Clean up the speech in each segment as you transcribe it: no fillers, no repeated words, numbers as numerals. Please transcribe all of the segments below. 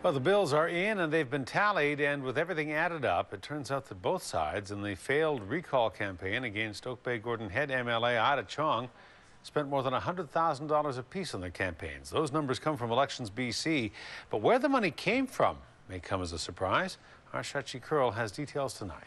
Well, the bills are in and they've been tallied, and with everything added up, it turns out that both sides in the failed recall campaign against Oak Bay Gordon Head MLA Chong spent more than $100,000 apiece on their campaigns. Those numbers come from Elections BC, but where the money came from may come as a surprise. Our Shachi Curl has details tonight.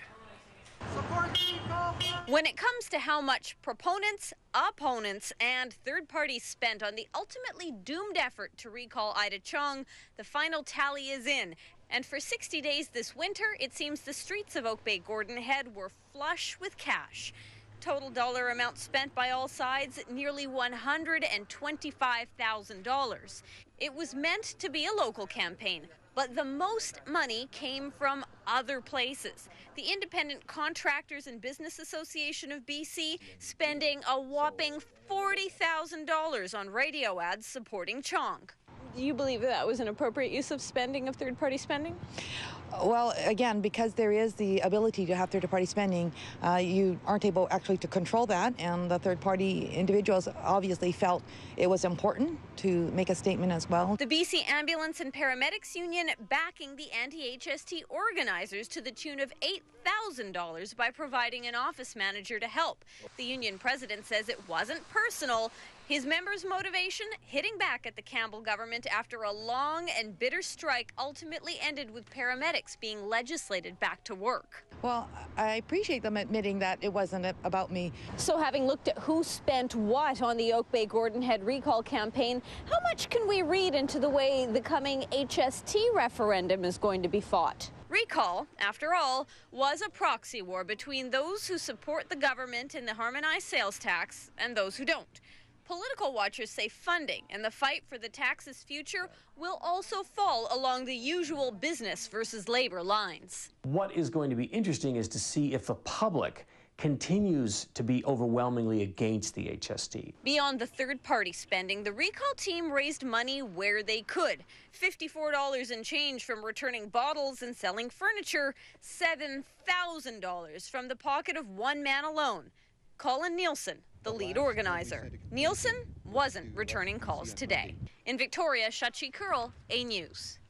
When it comes to how much proponents, opponents, and third parties spent on the ultimately doomed effort to recall Chong, the final tally is in. And for 60 days this winter, it seems the streets of Oak Bay Gordon Head were flush with cash. Total dollar amount spent by all sides, nearly $125,000. It was meant to be a local campaign, but the most money came from other places. The Independent Contractors and Business Association of BC spending a whopping $40,000 on radio ads supporting Chong. Do you believe that was an appropriate use of spending, of third-party spending? Well, again, because there is the ability to have third-party spending, you aren't able actually to control that, and the third-party individuals obviously felt it was important to make a statement as well. The BC Ambulance and Paramedics Union backing the anti-HST organizers to the tune of $8,000 by providing an office manager to help. The union president says it wasn't personal. His members' motivation, hitting back at the Campbell government after a long and bitter strike ultimately ended with paramedics being legislated back to work. Well, I appreciate them admitting that it wasn't about me. So having looked at who spent what on the Oak Bay Gordon Head recall campaign, how much can we read into the way the coming HST referendum is going to be fought? Recall, after all, was a proxy war between those who support the government and the harmonized sales tax and those who don't. Political watchers say funding and the fight for the tax's future will also fall along the usual business versus labor lines. What is going to be interesting is to see if the public continues to be overwhelmingly against the HST. Beyond the third-party spending, the recall team raised money where they could. $54 and change from returning bottles and selling furniture, $7,000 from the pocket of one man alone, Colin Nielsen, the lead organizer. Nielsen wasn't returning calls today. In Victoria, Shachi Curl, A News.